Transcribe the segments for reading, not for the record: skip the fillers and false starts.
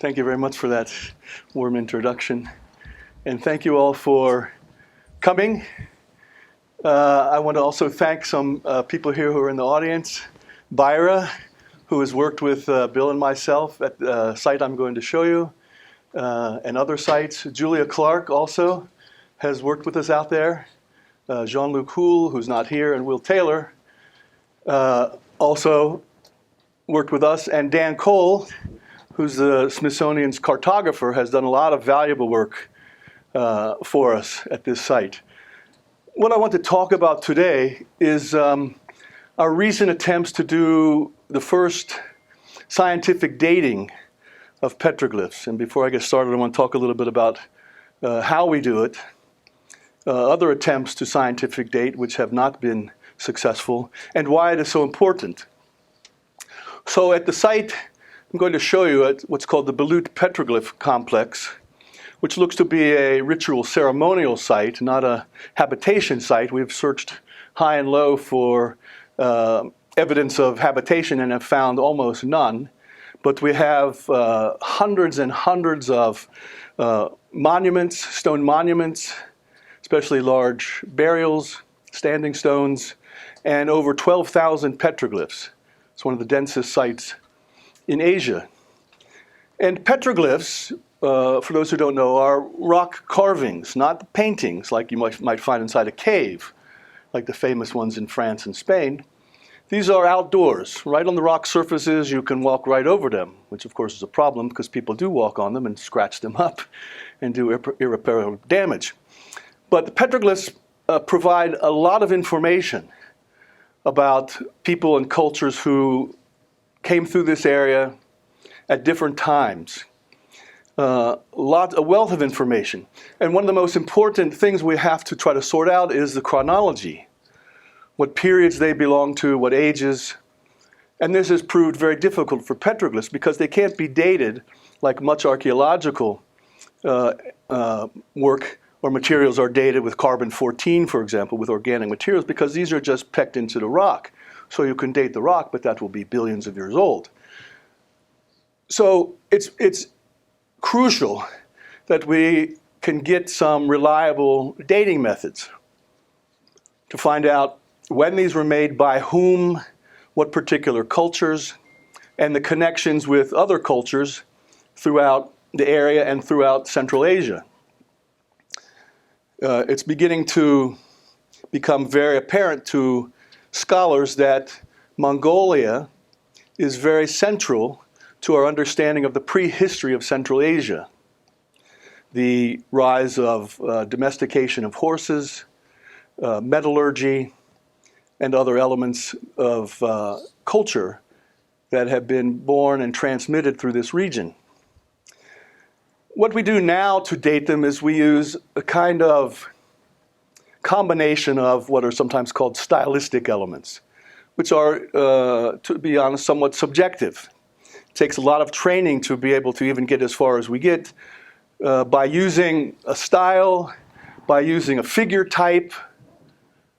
Thank you very much for that warm introduction. And thank you all for coming. I want to also thank some people here who are in the audience. Byra, who has worked with Bill and myself at the site I'm going to show you, and other sites. Julia Clark also has worked with us out there. Jean-Luc Houle, who's not here, and Will Taylor also worked with us. And Dan Cole, who's the Smithsonian's cartographer, has done a lot of valuable work for us at this site. What I want to talk about today is our recent attempts to do the first scientific dating of petroglyphs. And before I get started, I want to talk a little bit about how we do it, other attempts to scientific date which have not been successful, and why it is so important. So at the site, I'm going to show you at what's called the Beloit Petroglyph Complex, which looks to be a ritual ceremonial site, not a habitation site. We've searched high and low for evidence of habitation and have found almost none. But we have hundreds and hundreds of monuments, stone monuments, especially large burials, standing stones, and over 12,000 petroglyphs. It's one of the densest sites in Asia. And petroglyphs, for those who don't know, are rock carvings, not paintings like you might find inside a cave, like the famous ones in France and Spain. These are outdoors, right on the rock surfaces. You can walk right over them, which of course is a problem because people do walk on them and scratch them up and do irreparable damage. But the petroglyphs provide a lot of information about people and cultures who came through this area at different times. A wealth of information. And one of the most important things we have to try to sort out is the chronology. What periods they belong to, what ages. And this has proved very difficult for petroglyphs because they can't be dated like much archaeological work or materials are dated with carbon-14, for example, with organic materials, because these are just pecked into the rock. So you can date the rock, but that will be billions of years old. So it's crucial that we can get some reliable dating methods to find out when these were made, by whom, what particular cultures, and the connections with other cultures throughout the area and throughout Central Asia. It's beginning to become very apparent to scholars that Mongolia is very central to our understanding of the prehistory of Central Asia. The rise of domestication of horses, metallurgy, and other elements of culture that have been born and transmitted through this region. What we do now to date them is we use a kind of combination of what are sometimes called stylistic elements, which are, to be honest, somewhat subjective. It takes a lot of training to be able to even get as far as we get by using a style, by using a figure type,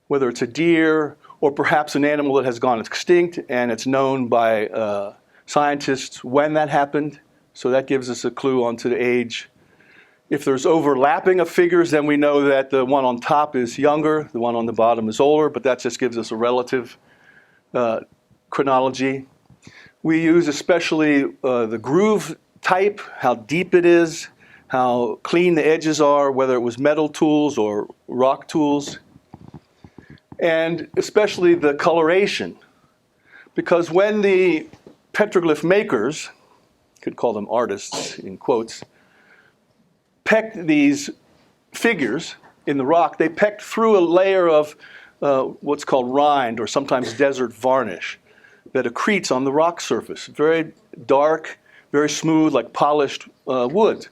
whether it's a deer or perhaps an animal that has gone extinct, and it's known by scientists when that happened. So that gives us a clue onto the age. If there's overlapping of figures, then we know that the one on top is younger, the one on the bottom is older, but that just gives us a relative chronology. We use especially the groove type, how deep it is, how clean the edges are, whether it was metal tools or rock tools, and especially the coloration. Because when the petroglyph makers, could call them artists in quotes, pecked these figures in the rock, they pecked through a layer of what's called rind, or sometimes desert varnish, that accretes on the rock surface. Very dark, very smooth, like polished wood.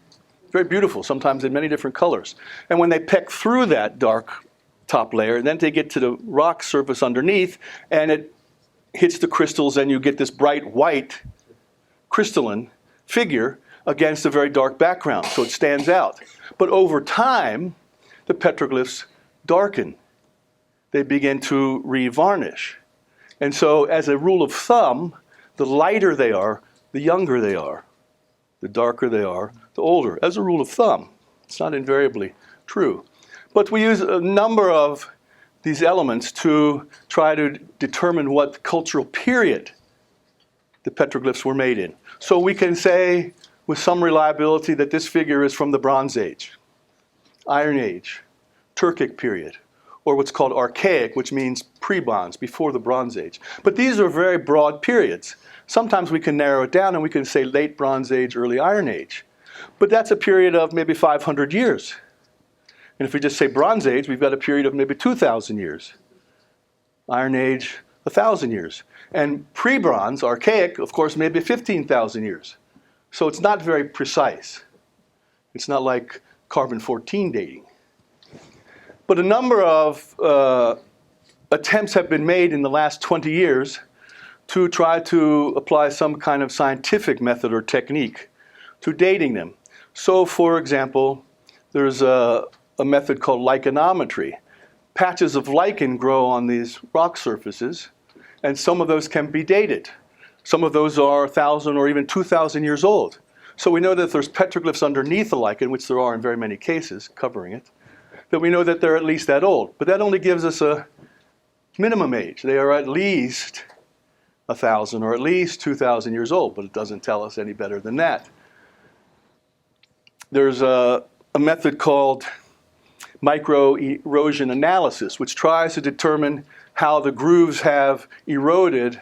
Very beautiful, sometimes in many different colors. And when they peck through that dark top layer, then they get to the rock surface underneath, and it hits the crystals, and you get this bright white crystalline figure against a very dark background, so it stands out. But over time, the petroglyphs darken. They begin to re-varnish. And so as a rule of thumb, the lighter they are, the younger they are. The darker they are, the older, as a rule of thumb. It's not invariably true. But we use a number of these elements to try to determine what cultural period the petroglyphs were made in. So we can say with some reliability that this figure is from the Bronze Age, Iron Age, Turkic period, or what's called Archaic, which means pre-Bronze, before the Bronze Age. But these are very broad periods. Sometimes we can narrow it down and we can say late Bronze Age, early Iron Age. But that's a period of maybe 500 years. And if we just say Bronze Age, we've got a period of maybe 2,000 years. Iron Age, 1,000 years. And pre-Bronze, Archaic, of course, maybe 15,000 years. So it's not very precise. It's not like carbon-14 dating. But a number of attempts have been made in the last 20 years to try to apply some kind of scientific method or technique to dating them. So, for example, there's a method called lichenometry. Patches of lichen grow on these rock surfaces, and some of those can be dated. Some of those are 1,000 or even 2,000 years old. So we know that there's petroglyphs underneath the lichen, which there are in very many cases, covering it, that we know that they're at least that old. But that only gives us a minimum age. They are at least 1,000 or at least 2,000 years old, but it doesn't tell us any better than that. There's a method called micro-erosion analysis, which tries to determine how the grooves have eroded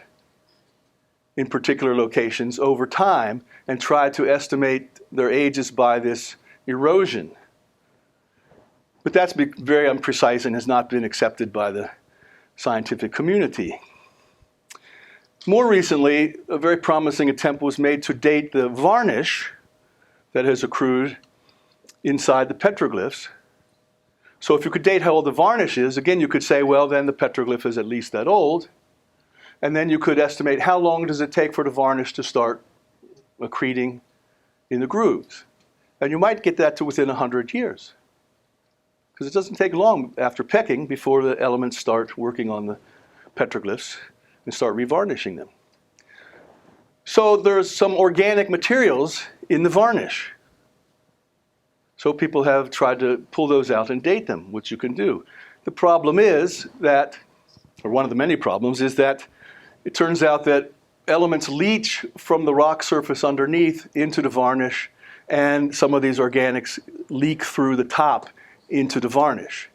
in particular locations over time and try to estimate their ages by this erosion. But that's very imprecise and has not been accepted by the scientific community. More recently, a very promising attempt was made to date the varnish that has accrued inside the petroglyphs. So if you could date how old the varnish is, again, you could say, well, then the petroglyph is at least that old. And then you could estimate how long does it take for the varnish to start accreting in the grooves. And you might get that to within 100 years. Because it doesn't take long after pecking before the elements start working on the petroglyphs and start revarnishing them. So there's some organic materials in the varnish. So people have tried to pull those out and date them, which you can do. The problem is that, or one of the many problems, is that it turns out that elements leach from the rock surface underneath into the varnish, and some of these organics leak through the top into the varnish.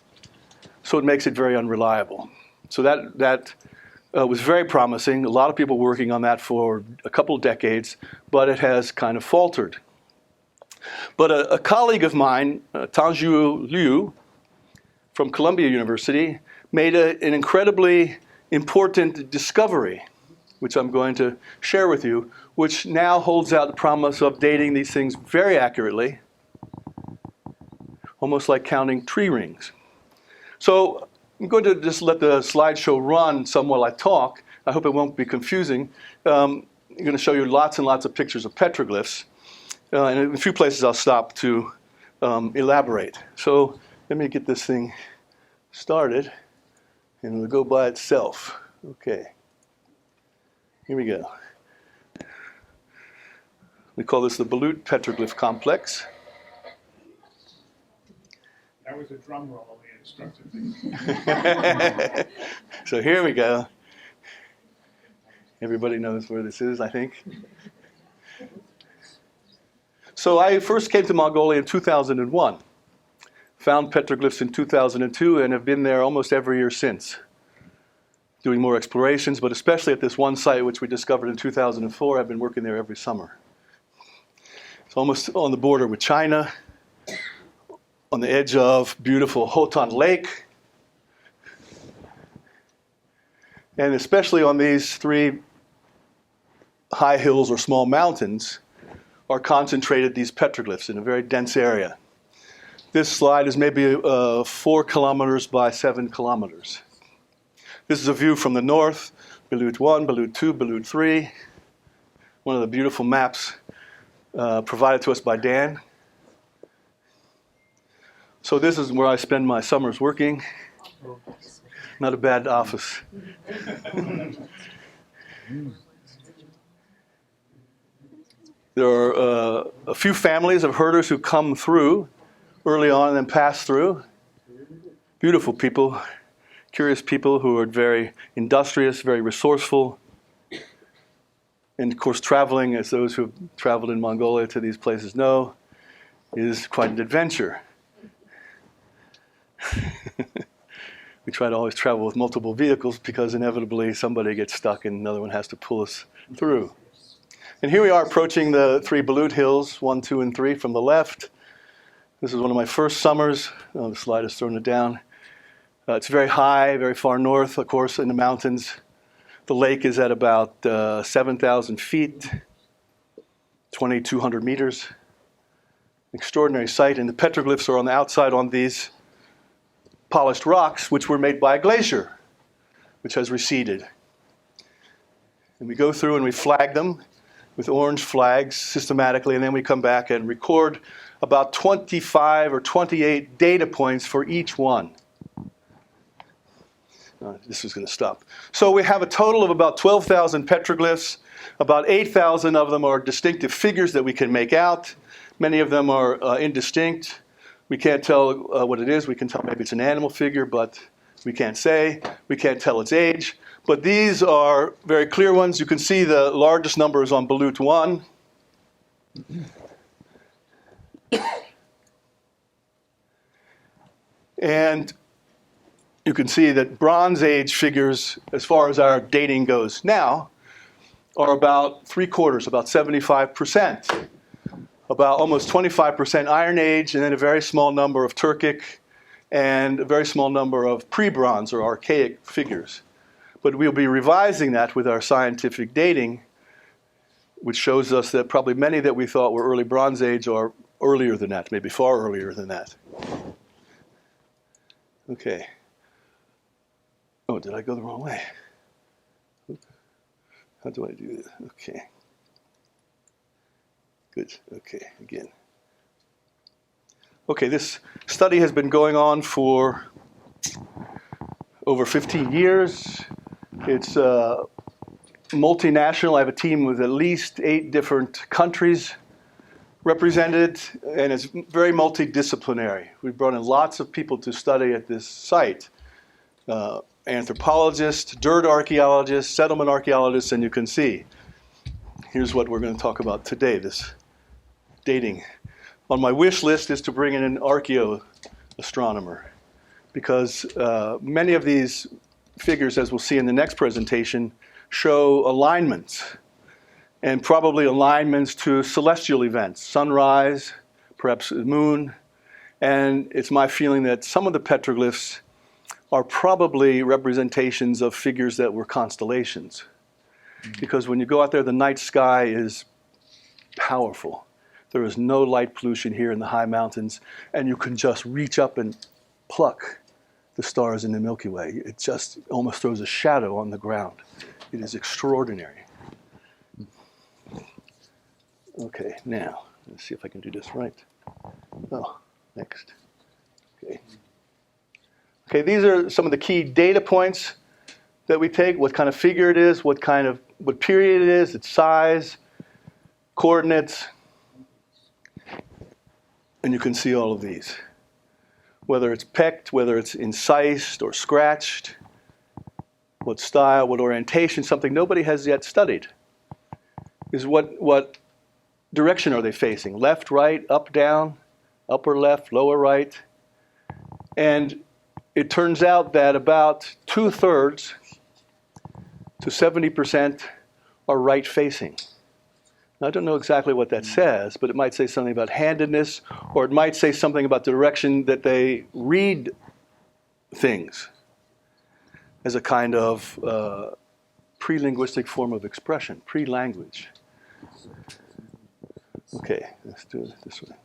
So it makes it very unreliable. So that was very promising. A lot of people working on that for a couple of decades, but it has kind of faltered. But a colleague of mine, Tanju Liu, from Columbia University, made an incredibly important discovery, which I'm going to share with you, which now holds out the promise of dating these things very accurately, almost like counting tree rings. So I'm going to just let the slideshow run some while I talk. I hope it won't be confusing. I'm going to show you lots and lots of pictures of petroglyphs. And in a few places I'll stop to elaborate. So let me get this thing started, and it'll go by itself. Okay, here we go. We call this the Balut petroglyph complex. That was a drum roll he instructed me. So here we go. Everybody knows where this is, I think. So I first came to Mongolia in 2001, found petroglyphs in 2002, and have been there almost every year since, doing more explorations, but especially at this one site which we discovered in 2004. I've been working there every summer. It's almost on the border with China, on the edge of beautiful Hotan Lake, and especially on these three high hills or small mountains are concentrated these petroglyphs in a very dense area. This slide is maybe 4 kilometers by 7 kilometers. This is a view from the north, Balut 1, Balut 2, Balut 3. One of the beautiful maps provided to us by Dan. So this is where I spend my summers working. Not a bad office. There are a few families of herders who come through early on and then pass through. Beautiful people, curious people who are very industrious, very resourceful. And of course, traveling, as those who have traveled in Mongolia to these places know, is quite an adventure. We try to always travel with multiple vehicles because inevitably somebody gets stuck and another one has to pull us through. And here we are approaching the three Balut Hills, 1, 2, and 3 from the left. This is one of my first summers. Oh, the slide has thrown it down. It's very high, very far north, of course, in the mountains. The lake is at about 7,000 feet, 2,200 meters. Extraordinary sight, and the petroglyphs are on the outside on these polished rocks, which were made by a glacier, which has receded. And we go through and we flag them with orange flags systematically, and then we come back and record about 25 or 28 data points for each one. This is going to stop. So we have a total of about 12,000 petroglyphs. About 8,000 of them are distinctive figures that we can make out. Many of them are indistinct. We can't tell what it is. We can tell maybe it's an animal figure, but we can't say. We can't tell its age. But these are very clear ones. You can see the largest number is on Balut 1. And you can see that Bronze Age figures, as far as our dating goes now, are about 3/4, about 75%. About almost 25% Iron Age, and then a very small number of Turkic, and a very small number of pre-bronze or archaic figures. But we'll be revising that with our scientific dating, which shows us that probably many that we thought were early Bronze Age are earlier than that, maybe far earlier than that. Okay. Oh, did I go the wrong way? How do I do this? Okay. Good. Okay, again. Okay, this study has been going on for over 15 years. It's multinational. I have a team with at least 8 different countries represented, and it's very multidisciplinary. We've brought in lots of people to study at this site. Anthropologists, dirt archaeologists, settlement archaeologists, and you can see. Here's what we're going to talk about today, this dating. On my wish list is to bring in an archaeoastronomer, because many of these figures, as we'll see in the next presentation, show alignments, and probably alignments to celestial events, sunrise, perhaps the moon, and it's my feeling that some of the petroglyphs are probably representations of figures that were constellations. Because when you go out there, the night sky is powerful. There is no light pollution here in the high mountains, and you can just reach up and pluck the stars in the Milky Way. It just almost throws a shadow on the ground. It is extraordinary. Okay, now, let's see if I can do this right. Oh, next. Okay. Okay, these are some of the key data points that we take, what kind of figure it is, what period it is, its size, coordinates, and you can see all of these. Whether it's pecked, whether it's incised or scratched, what style, what orientation, something nobody has yet studied is what direction are they facing? Left, right, up, down, upper left, lower right. And it turns out that about 2/3 to 70% are right facing. Now, I don't know exactly what that says, but it might say something about handedness, or it might say something about the direction that they read things as a kind of pre-linguistic form of expression, pre-language. Okay, let's do it this way.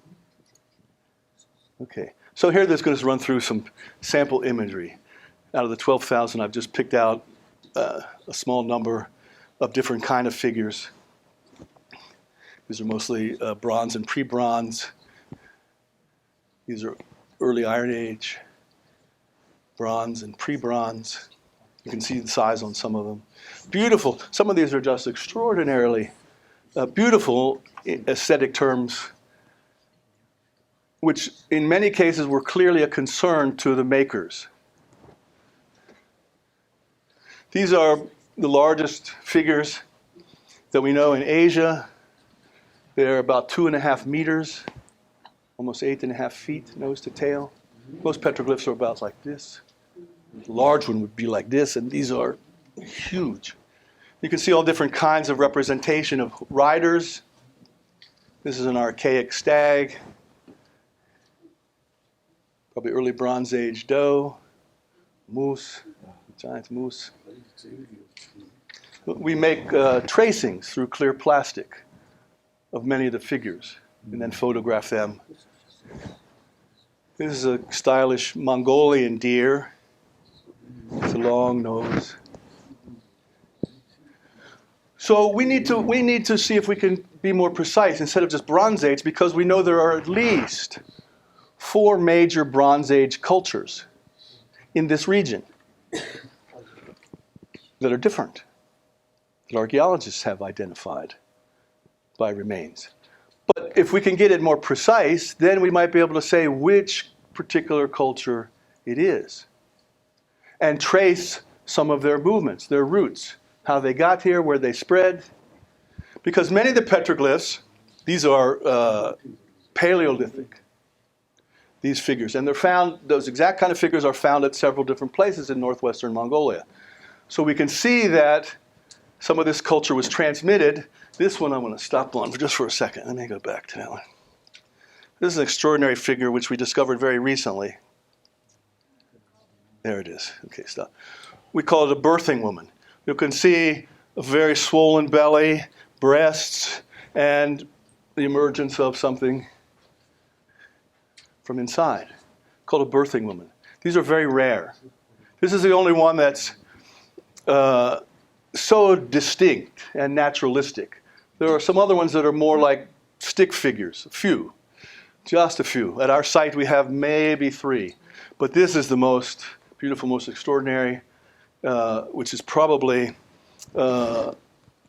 Okay, so here this is going to run through some sample imagery. Out of the 12,000, I've just picked out a small number of different kind of figures. These are mostly bronze and pre-bronze. These are early Iron Age, bronze and pre-bronze. You can see the size on some of them. Beautiful. Some of these are just extraordinarily beautiful aesthetic terms, which in many cases were clearly a concern to the makers. These are the largest figures that we know in Asia. They're about 2.5 meters, almost 8.5 feet, nose to tail. Most petroglyphs are about like this. The large one would be like this, and these are huge. You can see all different kinds of representation of riders. This is an archaic stag, probably early Bronze Age doe, moose, giant moose. We make tracings through clear plastic of many of the figures and then photograph them. This is a stylish Mongolian deer. It's a long nose. So we need to see if we can be more precise instead of just Bronze Age, because we know there are at least 4 major Bronze Age cultures in this region that are different, that archaeologists have identified by remains. But if we can get it more precise, then we might be able to say which particular culture it is and trace some of their movements, their roots, how they got here, where they spread. Because many of the petroglyphs, these are Paleolithic, these figures. And they're found, those exact kind of figures are found at several different places in northwestern Mongolia. So we can see that some of this culture was transmitted. This one I'm going to stop on just for a second. Let me go back to that one. This is an extraordinary figure which we discovered very recently. There it is. Okay, stop. We call it a birthing woman. You can see a very swollen belly, breasts, and the emergence of something from inside, called a birthing woman. These are very rare. This is the only one that's so distinct and naturalistic. There are some other ones that are more like stick figures, a few, just a few. At our site we have maybe 3, but this is the most beautiful, most extraordinary, which is probably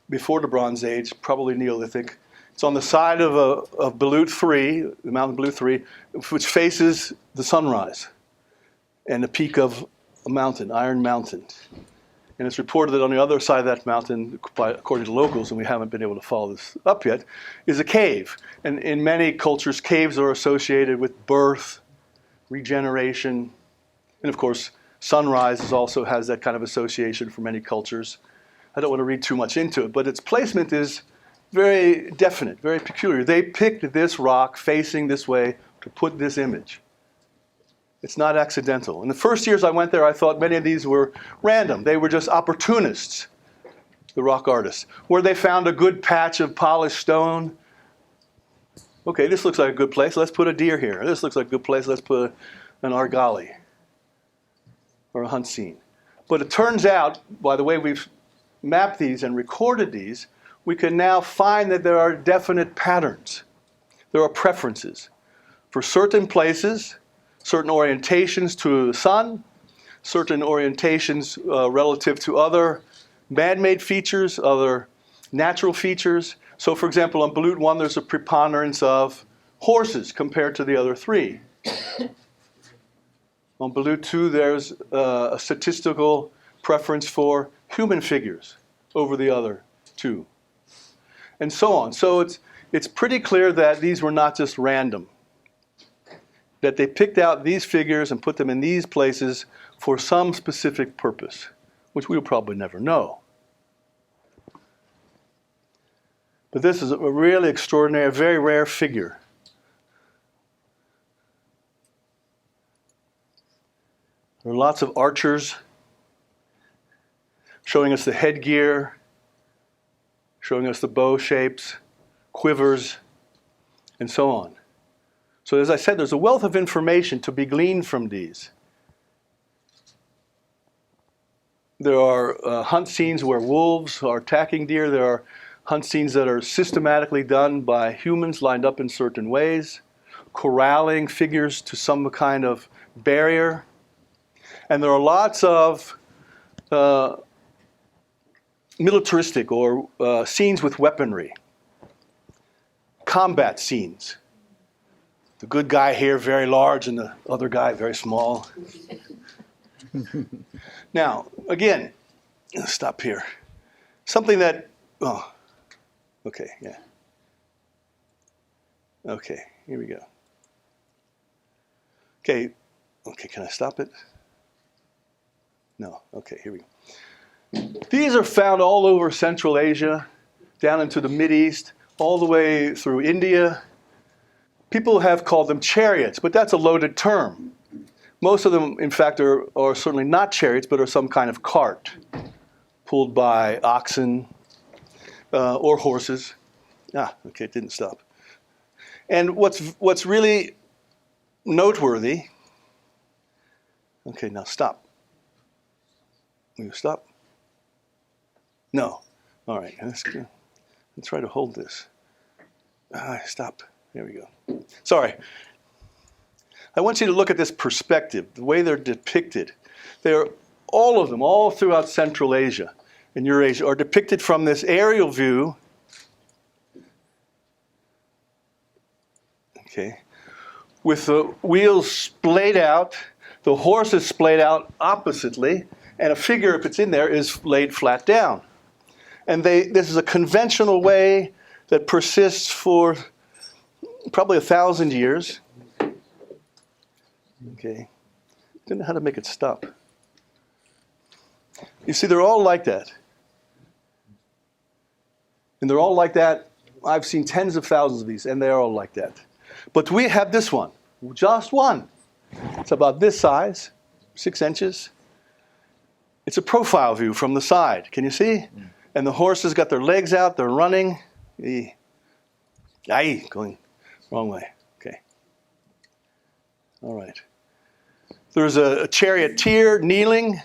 before the Bronze Age, probably Neolithic. It's on the side of Beloot 3, the mountain Beloot 3, which faces the sunrise and the peak of a mountain, Iron Mountain. And it's reported that on the other side of that mountain, according to locals, and we haven't been able to follow this up yet, is a cave. And in many cultures, caves are associated with birth, regeneration, and of course, sunrise also has that kind of association for many cultures. I don't want to read too much into it, but its placement is very definite, very peculiar. They picked this rock facing this way to put this image. It's not accidental. In the first years I went there, I thought many of these were random. They were just opportunists, the rock artists, where they found a good patch of polished stone. Okay, this looks like a good place. Let's put a deer here. This looks like a good place. Let's put an argali or a hunt scene. But it turns out, by the way we've mapped these and recorded these, we can now find that there are definite patterns. There are preferences for certain places, certain orientations to the sun, certain orientations relative to other man-made features, other natural features. So for example, on Beloot 1, there's a preponderance of horses compared to the other 3. On Beloot 2, there's a statistical preference for human figures over the other 2. And so on. So it's pretty clear that these were not just random, that they picked out these figures and put them in these places for some specific purpose, which we'll probably never know. But this is a really extraordinary, very rare figure. There are lots of archers showing us the headgear, showing us the bow shapes, quivers, and so on. So as I said, there's a wealth of information to be gleaned from these. There are hunt scenes where wolves are attacking deer. There are hunt scenes that are systematically done by humans lined up in certain ways, corralling figures to some kind of barrier. And there are lots of militaristic or scenes with weaponry. combat scenes. The good guy here very large and the other guy very small. Now, again, let's stop here. Something that, oh, okay, yeah. Okay, here we go. Okay, can I stop it? No, okay, here we go. These are found all over Central Asia, down into the Mideast, all the way through India. People have called them chariots, but that's a loaded term. Most of them, in fact, are certainly not chariots, but are some kind of cart pulled by oxen or horses. Ah, okay, it didn't stop. And what's really noteworthy, okay, now stop. Will you stop? No. All right, let's try to hold this. Stop. There we go. Sorry. I want you to look at this perspective, the way they're depicted. They're all of them, all throughout Central Asia and Eurasia, are depicted from this aerial view. Okay. With the wheels splayed out, the horse is splayed out oppositely, and a figure, if it's in there, is laid flat down. And this is a conventional way that persists for probably 1,000 years. Okay. I don't know how to make it stop. You see, they're all like that. And they're all like that. I've seen tens of thousands of these, and they're all like that. But we have this one, just one. It's about this size, 6 inches. It's a profile view from the side. Can you see? And the horse has got their legs out, they're running. Going wrong way. Okay. All right. There's a charioteer kneeling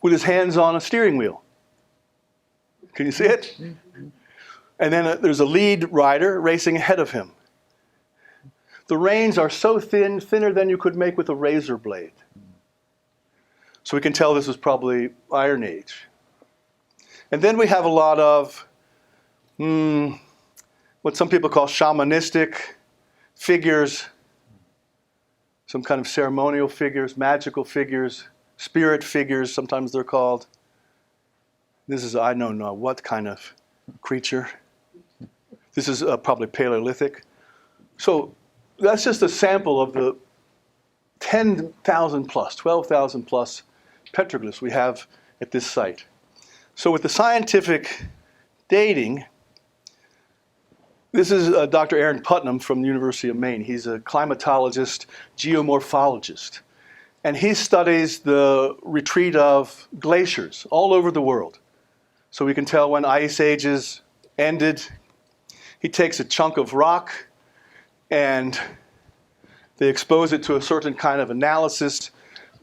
with his hands on a steering wheel. Can you see it? And then there's a lead rider racing ahead of him. The reins are so thin, thinner than you could make with a razor blade. So we can tell this was probably Iron Age. And then we have a lot of what some people call shamanistic figures, some kind of ceremonial figures, magical figures, spirit figures, sometimes they're called. This is, I don't know what kind of creature. This is probably Paleolithic. So that's just a sample of the 10,000 plus, 12,000 plus petroglyphs we have at this site. So with the scientific dating, this is Dr. Aaron Putnam from the University of Maine. He's a climatologist, geomorphologist. And he studies the retreat of glaciers all over the world. So we can tell when ice ages ended. He takes a chunk of rock and they expose it to a certain kind of analysis.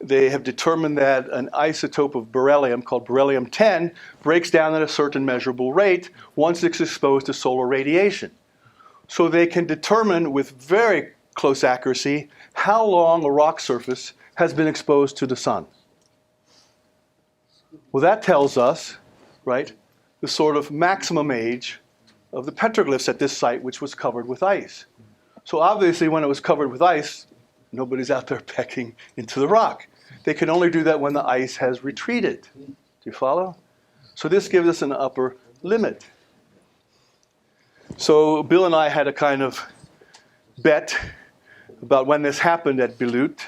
They have determined that an isotope of beryllium called beryllium-10 breaks down at a certain measurable rate once it's exposed to solar radiation. So they can determine with very close accuracy how long a rock surface has been exposed to the sun. Well, that tells us, right, the sort of maximum age of the petroglyphs at this site, which was covered with ice. So obviously, when it was covered with ice, nobody's out there pecking into the rock. They can only do that when the ice has retreated. Do you follow? So this gives us an upper limit. So Bill and I had a kind of bet about when this happened at Belut,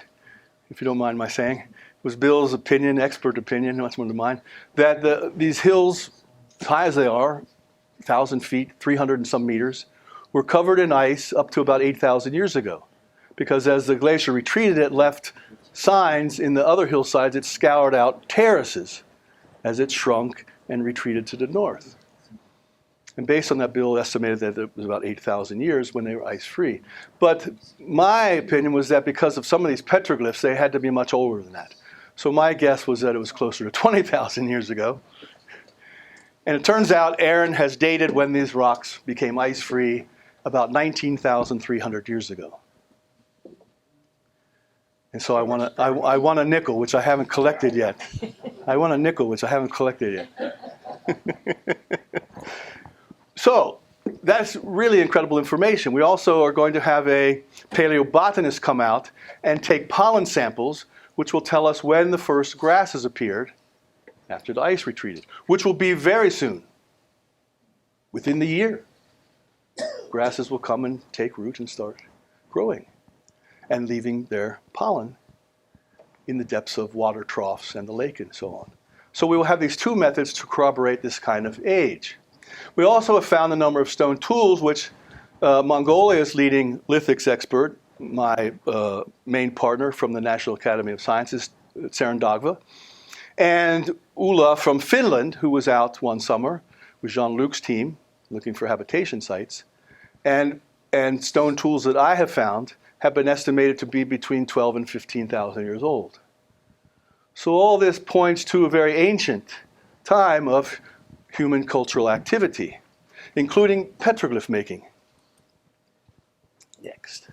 if you don't mind my saying. It was Bill's opinion, expert opinion, much more than mine, that these hills, as high as they are, 1,000 feet, 300 and some meters, were covered in ice up to about 8,000 years ago. Because as the glacier retreated, it left signs in the other hillsides. It scoured out terraces as it shrunk and retreated to the north. And based on that, Bill estimated that it was about 8,000 years when they were ice-free. But my opinion was that because of some of these petroglyphs, they had to be much older than that. So my guess was that it was closer to 20,000 years ago. And it turns out Aaron has dated when these rocks became ice-free about 19,300 years ago. And so I want a nickel, which I haven't collected yet. I want a nickel, which I haven't collected yet. So that's really incredible information. We also are going to have a paleobotanist come out and take pollen samples, which will tell us when the first grasses appeared after the ice retreated, which will be very soon, within the year. Grasses will come and take root and start growing and leaving their pollen in the depths of water troughs and the lake and so on. So we will have these two methods to corroborate this kind of age. We also have found a number of stone tools, which Mongolia's leading lithics expert, my main partner from the National Academy of Sciences, Tsarandagva, and Ulla from Finland, who was out one summer with Jean-Luc's team looking for habitation sites, and stone tools that I have found have been estimated to be between 12 and 15,000 years old. So all this points to a very ancient time of human cultural activity, including petroglyph making. Next.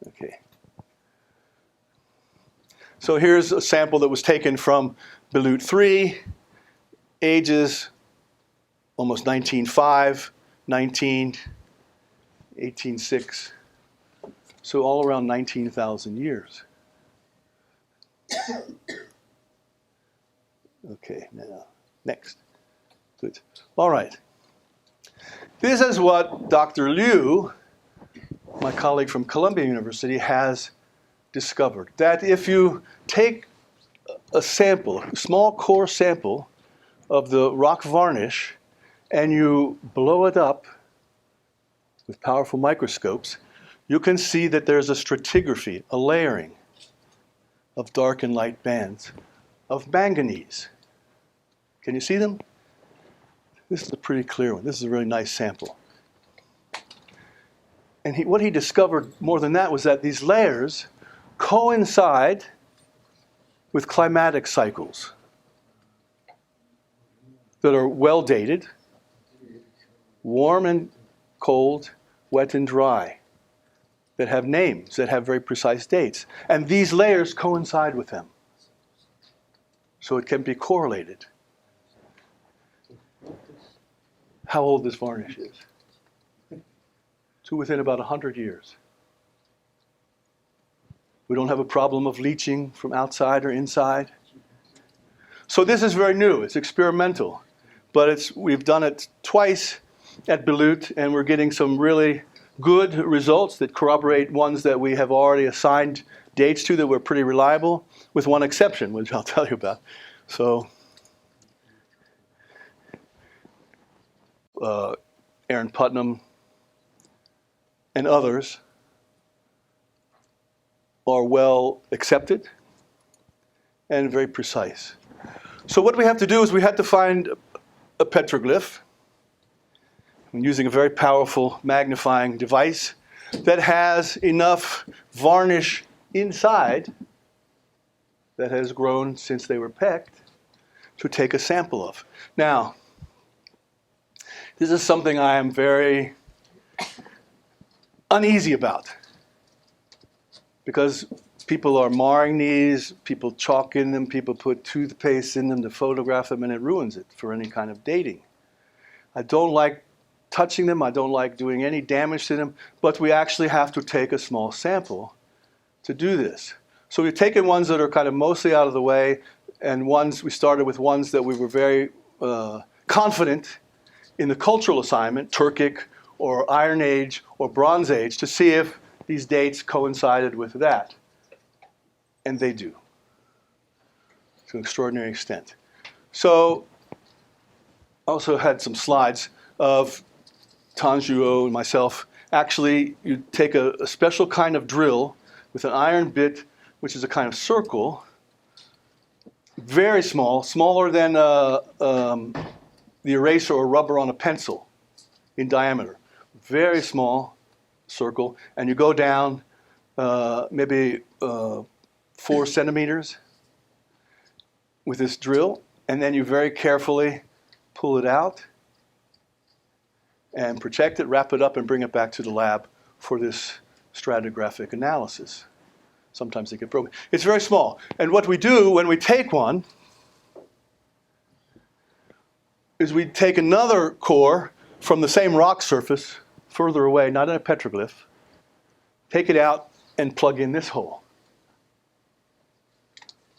Okay. So here's a sample that was taken from Belut 3, ages almost 19.5, 19, 18.6, so all around 19,000 years. Okay, now, next. Good. All right. This is what Dr. Liu, my colleague from Columbia University, has discovered. That if you take a sample, a small core sample of the rock varnish, and you blow it up with powerful microscopes, you can see that there's a stratigraphy, a layering of dark and light bands of manganese. Can you see them? This is a pretty clear one. This is a really nice sample. And what he discovered more than that was that these layers coincide with climatic cycles that are well dated, warm and cold, wet and dry, that have names, that have very precise dates. And these layers coincide with them. So it can be correlated. How old this varnish is? To within about 100 years. We don't have a problem of leaching from outside or inside. So this is very new. It's experimental. But we've done it twice at Belut, and we're getting some really good results that corroborate ones that we have already assigned dates to that were pretty reliable, with one exception, which I'll tell you about. So Aaron Putnam and others are well accepted and very precise. So what we have to do is we have to find a petroglyph using a very powerful magnifying device that has enough varnish inside that has grown since they were pecked to take a sample of. Now, this is something I am very uneasy about, because people are marring these, people chalk in them, people put toothpaste in them to photograph them, and it ruins it for any kind of dating. I don't like touching them, I don't like doing any damage to them, but we actually have to take a small sample to do this. So we've taken ones that are kind of mostly out of the way, and we started with ones that we were very confident in the cultural assignment, Turkic or Iron Age or Bronze Age, to see if these dates coincided with that. And they do, to an extraordinary extent. So I also had some slides of Tanjuo and myself. Actually, you take a special kind of drill with an iron bit, which is a kind of circle, very small, smaller than the eraser or rubber on a pencil in diameter. Very small circle, and you go down maybe 4 centimeters with this drill, and then you very carefully pull it out and protect it, wrap it up, and bring it back to the lab for this stratigraphic analysis. Sometimes they get broken. It's very small. And what we do when we take one is we take another core from the same rock surface, further away, not in a petroglyph, take it out and plug in this hole.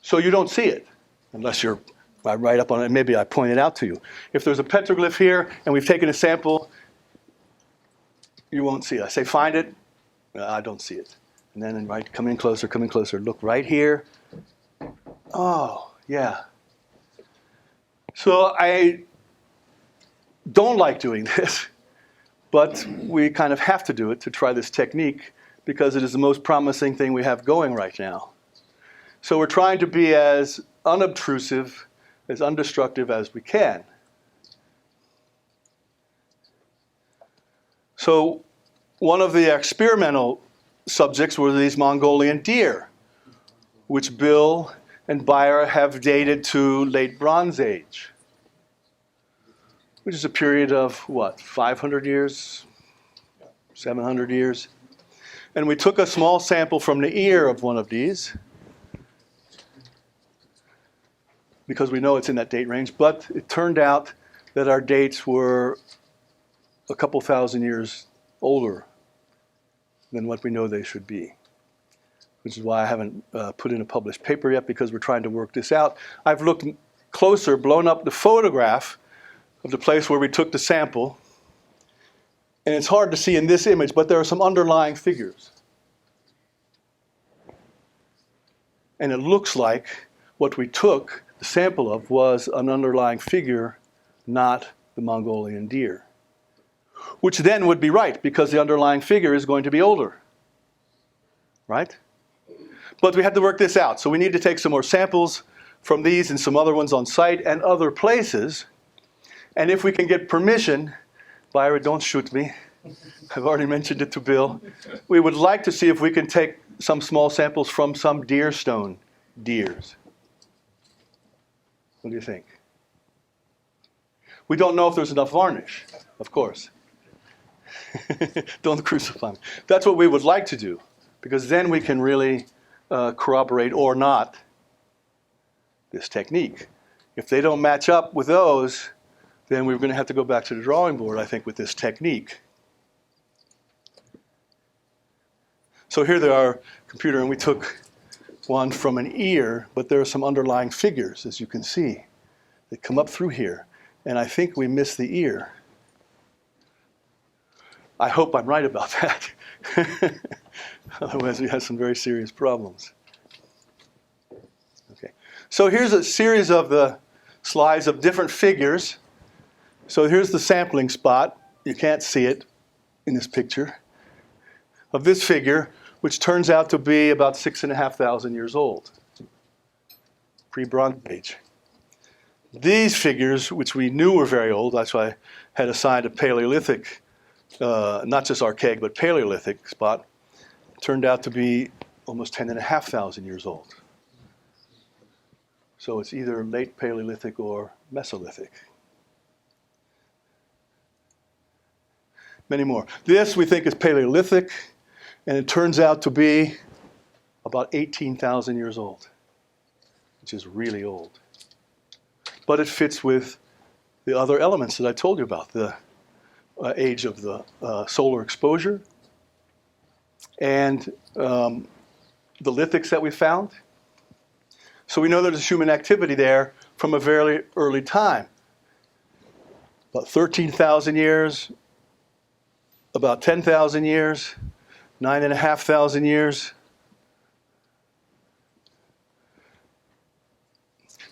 So you don't see it, unless you're right up on it. Maybe I point it out to you. If there's a petroglyph here and we've taken a sample, you won't see it. I say find it, I don't see it. And then come in closer, look right here. Oh, yeah. So I don't like doing this, but we kind of have to do it to try this technique because it is the most promising thing we have going right now. So we're trying to be as unobtrusive, as undestructive as we can. So one of the experimental subjects were these Mongolian deer, which Bill and Beyer have dated to late Bronze Age, which is a period of, what, 500 years, 700 years? And we took a small sample from the ear of one of these, because we know it's in that date range, but it turned out that our dates were a couple thousand years older than what we know they should be, which is why I haven't put in a published paper yet, because we're trying to work this out. I've looked closer, blown up the photograph of the place where we took the sample, and it's hard to see in this image, but there are some underlying figures. And it looks like what we took the sample of was an underlying figure, not the Mongolian deer. Which then would be right, because the underlying figure is going to be older. Right? But we had to work this out. So we need to take some more samples from these and some other ones on site and other places. And if we can get permission, Byra, don't shoot me. I've already mentioned it to Bill. We would like to see if we can take some small samples from some deer stone deers. What do you think? We don't know if there's enough varnish, of course. Don't crucify me. That's what we would like to do, because then we can really corroborate or not this technique. If they don't match up with those, then we're going to have to go back to the drawing board, I think, with this technique. So here they are, computer, and we took one from an ear, but there are some underlying figures, as you can see, that come up through here. And I think we missed the ear. I hope I'm right about that. Otherwise, we have some very serious problems. Okay. So here's a series of the slides of different figures. So here's the sampling spot. You can't see it in this picture. Of this figure, which turns out to be about 6,500 years old. Pre-Bronze Age. These figures, which we knew were very old, that's why I had assigned a Paleolithic, not just archaic, but Paleolithic spot, turned out to be almost 10,500 years old. So it's either late Paleolithic or Mesolithic. Many more. This we think is Paleolithic, and it turns out to be about 18,000 years old, which is really old. But it fits with the other elements that I told you about, the age of the solar exposure and the lithics that we found. So we know there's human activity there from a very early time. About 13,000 years, about 10,000 years, 9,500 years.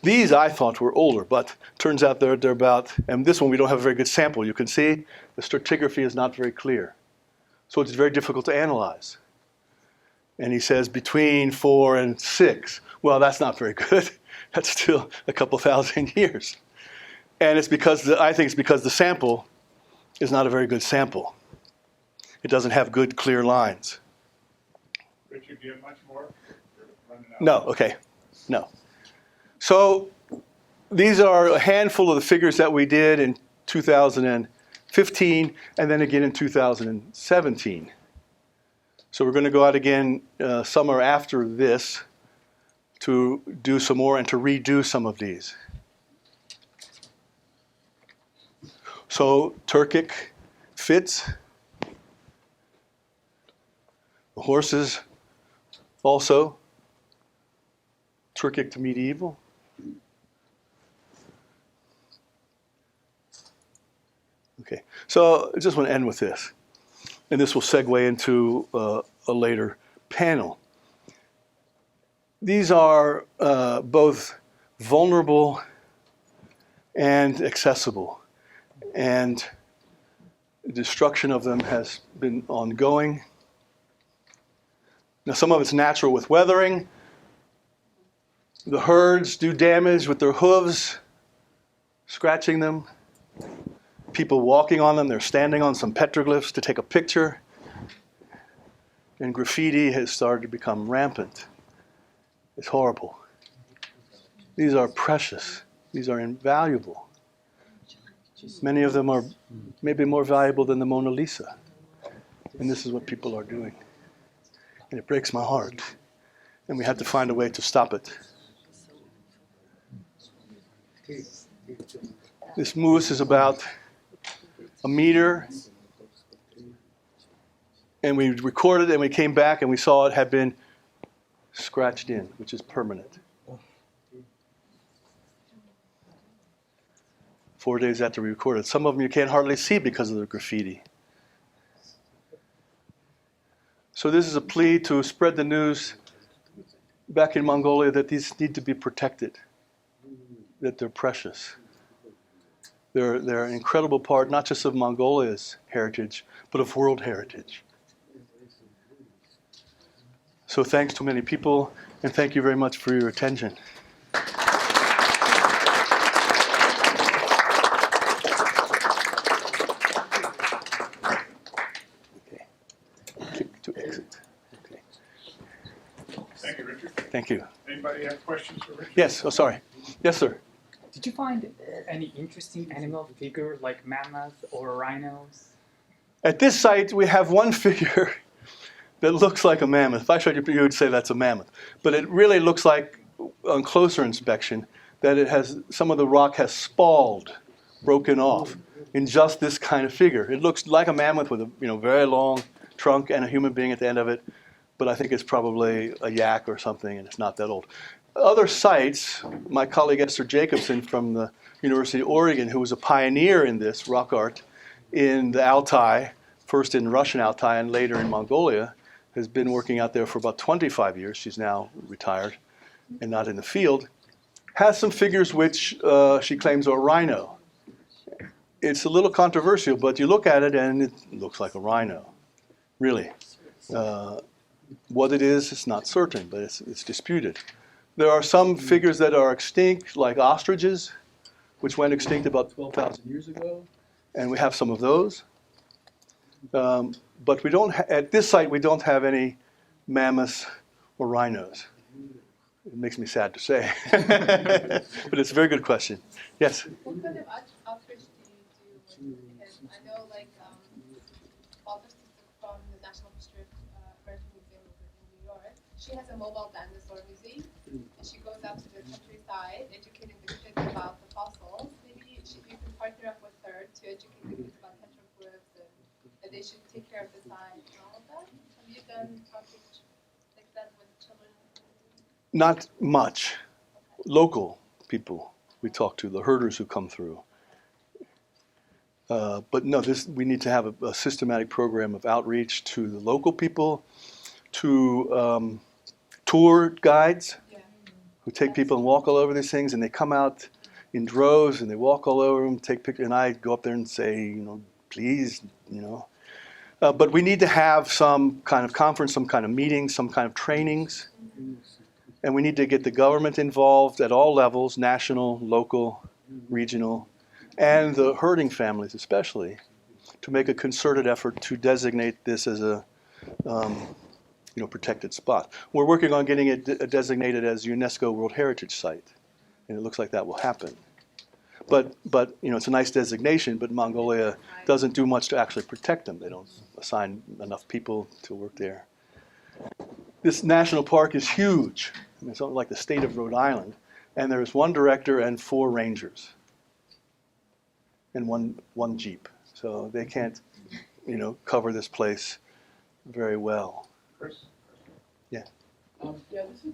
These I thought were older, but turns out they're about, and this one we don't have a very good sample. You can see the stratigraphy is not very clear. So it's very difficult to analyze. And he says between 4 and 6. Well, that's not very good. That's still a couple thousand years. And it's because, I think it's because the sample is not a very good sample. It doesn't have good, clear lines. Richard, do you have much more? You're running out. No, okay, no. So these are a handful of the figures that we did in 2015 and then again in 2017. So we're going to go out again summer after this to do some more and to redo some of these. So Turkic fits. The horses also Turkic to medieval. Okay, so I just want to end with this, and this will segue into a later panel. These are both vulnerable and accessible, and the destruction of them has been ongoing. Now, some of it's natural with weathering. The herds do damage with their hooves, scratching them. People walking on them, they're standing on some petroglyphs to take a picture. And graffiti has started to become rampant. It's horrible. These are precious. These are invaluable. Many of them are maybe more valuable than the Mona Lisa. And this is what people are doing. And it breaks my heart. And we have to find a way to stop it. This moose is about a meter. And we recorded and we came back and we saw it had been scratched in, which is permanent. 4 days after we recorded. Some of them you can't hardly see because of the graffiti. So this is a plea to spread the news back in Mongolia that these need to be protected, that they're precious. They're an incredible part, not just of Mongolia's heritage, but of world heritage. So thanks to many people, and thank you very much for your attention. Okay. Click to exit. Okay. Thank you, Richard. Thank you. Anybody have questions for Richard? Yes, oh sorry. Yes, sir. Did you find any interesting animal figure like mammoths or rhinos? At this site, we have one figure that looks like a mammoth. If I showed you, you would say that's a mammoth. But it really looks like, on closer inspection, that it has, some of the rock has spalled, broken off, in just this kind of figure. It looks like a mammoth with a very long trunk and a human being at the end of it, but I think it's probably a yak or something, and it's not that old. Other sites, my colleague Esther Jacobson from the University of Oregon, who was a pioneer in this rock art in the Altai, first in Russian Altai and later in Mongolia, has been working out there for about 25 years. She's now retired and not in the field. Has some figures which she claims are rhino. It's a little controversial, but you look at it and it looks like a rhino, really. What it is, it's not certain, but it's disputed. There are some figures that are extinct, like ostriches, which went extinct about 12,000 years ago, and we have some of those. But we don't at this site, we don't have any mammoths or rhinos. It makes me sad to say. But it's a very good question. Yes? What kind of outreach do you do with him? I know, Altai Petroglyphs from the National History American Museum over in New York. She has a mobile dinosaur museum, and she goes out to the countryside educating the kids about the fossils. Maybe you can partner up with her to educate the kids about petroglyphs and they should take care of the signs and all of that. Have you done outreach like that with children? Not much. Local people we talk to, the herders who come through. But no, we need to have a systematic program of outreach to the local people, to tour guides who take people and walk all over these things, and they come out in droves and they walk all over them, take pictures, and I go up there and say, please, But we need to have some kind of conference, some kind of meeting, some kind of trainings. And we need to get the government involved at all levels, national, local, regional, and the herding families especially, to make a concerted effort to designate this as a protected spot. We're working on getting it designated as UNESCO World Heritage Site, and it looks like that will happen. But it's a nice designation, but Mongolia doesn't do much to actually protect them. They don't assign enough people to work there. This national park is huge. It's like the state of Rhode Island, and there's one director and 4 rangers. and one jeep. So they can't, cover this place very well. Chris? Yeah. Yeah, this is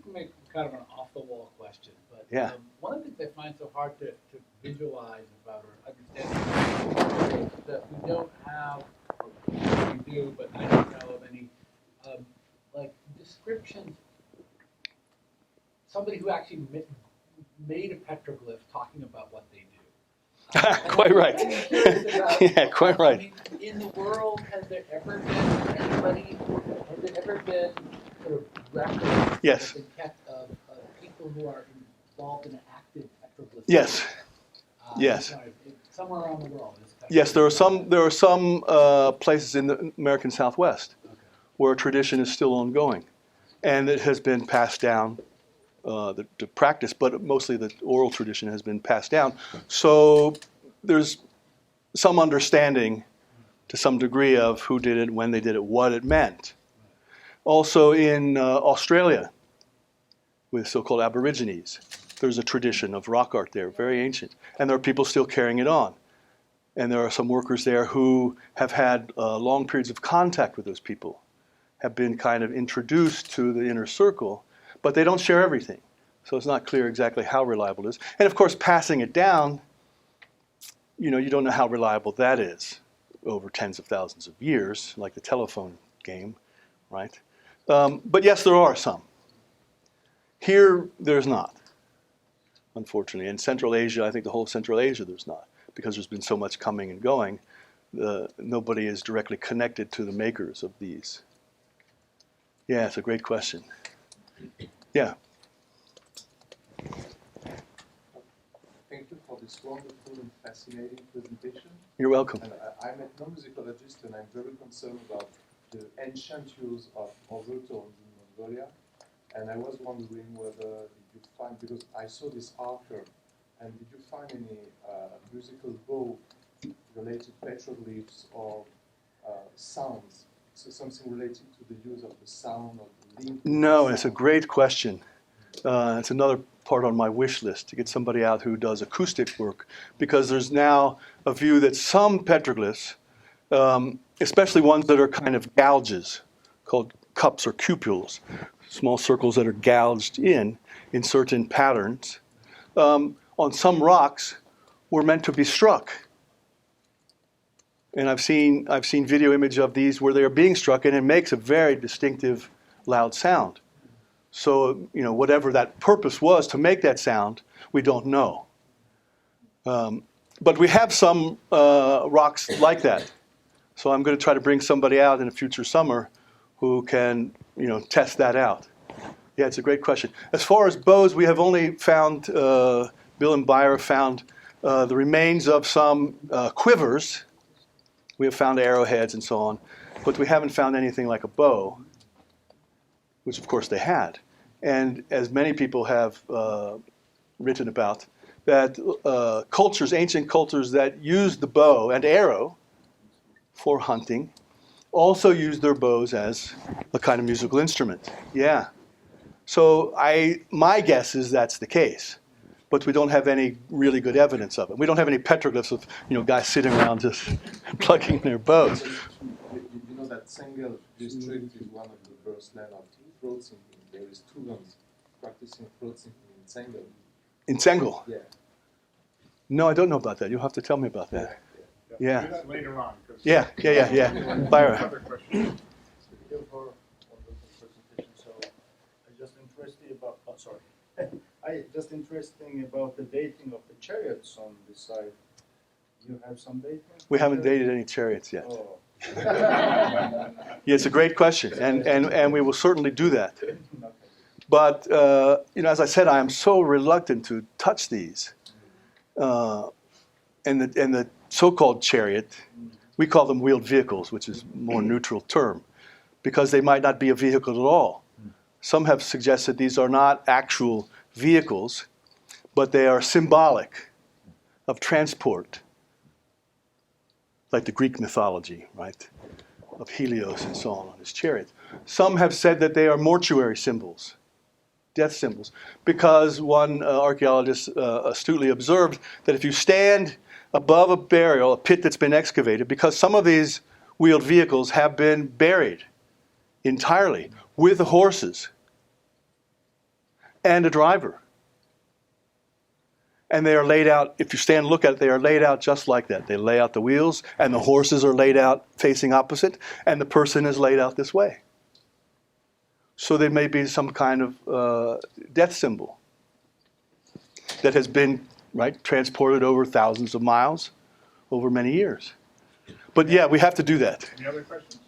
kind of an off-the-wall question, but Yeah. one of the things I find so hard to visualize about or understand is that we don't have, or we do, but I don't know of any, like descriptions. Somebody who actually made a petroglyph talking about what they do. Quite right. I'm curious about, Yeah, quite right. I mean, in the world, has there ever been anybody, has there ever been sort of records Yes. that have been kept of people who are involved in an active petroglyph? Yes. Yes. Sorry, somewhere around the world. Yes, there are some places in the American Southwest where tradition is still ongoing, and it has been passed down. The practice, but mostly the oral tradition has been passed down. So there's some understanding to some degree of who did it, when they did it, what it meant. Also in Australia, with so-called Aborigines, there's a tradition of rock art there, very ancient. And there are people still carrying it on. And there are some workers there who have had long periods of contact with those people, have been kind of introduced to the inner circle, but they don't share everything. So it's not clear exactly how reliable it is. And of course, passing it down, you don't know how reliable that is over tens of thousands of years, like the telephone game, right? But yes, there are some. Here, there's not, unfortunately. In Central Asia, I think the whole of Central Asia, there's not, because there's been so much coming and going. Nobody is directly connected to the makers of these. Yeah, it's a great question. Yeah. Thank you for this wonderful and fascinating presentation. You're welcome. And I'm an ethnomusicologist, and I'm very concerned about the ancient use of overtones in Mongolia. And I was wondering whether you find, because I saw this archer, and did you find any musical bow-related petroglyphs or sounds? So something related to the use of the sound of the link? No, it's a great question. It's another part on my wish list, to get somebody out who does acoustic work, because there's now a view that some petroglyphs, especially ones that are kind of gouges, called cups or cupules, small circles that are gouged in certain patterns, on some rocks were meant to be struck. And I've seen video image of these where they are being struck, and it makes a very distinctive, loud sound. So, whatever that purpose was to make that sound, we don't know. But we have some rocks like that. So I'm going to try to bring somebody out in a future summer who can, test that out. Yeah, it's a great question. As far as bows, we have only found, Bill and Byra found the remains of some quivers. We have found arrowheads and so on, but we haven't found anything like a bow, which of course they had. And as many people have written about, that ancient cultures that used the bow and arrow for hunting also used their bows as a kind of musical instrument. Yeah. So my guess is that's the case, but we don't have any really good evidence of it. We don't have any petroglyphs of guys sitting around just plucking their bows. You know that Sengel district is one of the birthland of throat singing. There is students practicing throat singing in Sengel. In Sengel? Yeah. No, I don't know about that. You'll have to tell me about that. Yeah. Do that later on. 'Cause Yeah. Byra. Other question. Thank you for wonderful presentation. So I just interested about, the dating of the chariots on this side. You have some dating? We haven't dated any chariots yet. Oh. Yeah, it's a great question, and we will certainly do that. Okay. But as I said, I am so reluctant to touch these. And the so-called chariot, we call them wheeled vehicles, which is a more neutral term, because they might not be a vehicle at all. Some have suggested these are not actual vehicles, but they are symbolic of transport, like the Greek mythology, right, of Helios and so on his chariot. Some have said that they are mortuary symbols, death symbols, because one archaeologist astutely observed that if you stand above a burial, a pit that's been excavated, because some of these wheeled vehicles have been buried entirely with the horses and a driver. And they are laid out, if you stand and look at it, they are laid out just like that. They lay out the wheels, and the horses are laid out facing opposite, and the person is laid out this way. So there may be some kind of death symbol that has been, right, transported over thousands of miles over many years. But yeah, we have to do that. Any other questions?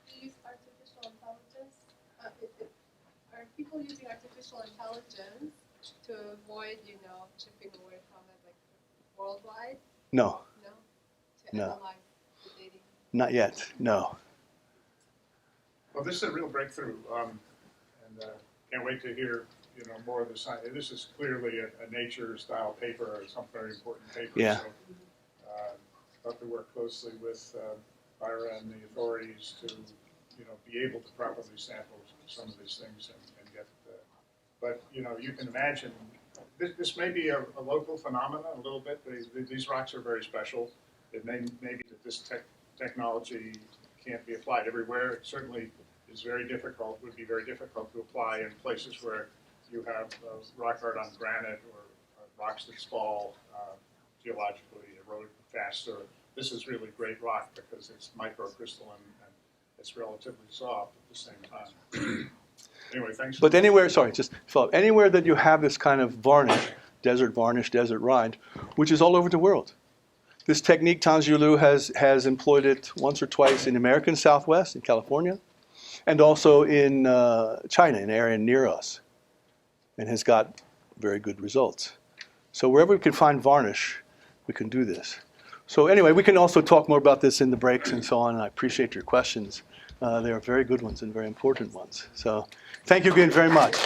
Do you use artificial intelligence? Are people using artificial intelligence to avoid, chipping away from it, like worldwide? No, No? To No. analyze the data? not yet, no. Well, this is a real breakthrough, and can't wait to hear, more of the science. This is clearly a nature-style paper, or some very important paper. Yeah. So, have to work closely with Byra and the authorities to, be able to properly sample some of these things and get. But you can imagine this may be a local phenomenon a little bit. These rocks are very special. It may be that this technology can't be applied everywhere. It certainly is very difficult. Would be very difficult to apply in places where you have rock art on granite or rocks that fall geologically, erode faster. This is really great rock because it's microcrystalline and it's relatively soft at the same time. Anyway, thanks. But anywhere, sorry, just follow. Anywhere that you have this kind of varnish, desert rind, which is all over the world. This technique, Tanjiulu has employed it once or twice in American Southwest, in California, and also in China, an area near us, and has got very good results. So wherever we can find varnish, we can do this. So anyway, we can also talk more about this in the breaks and so on, and I appreciate your questions. They are very good ones and very important ones. So thank you again very much.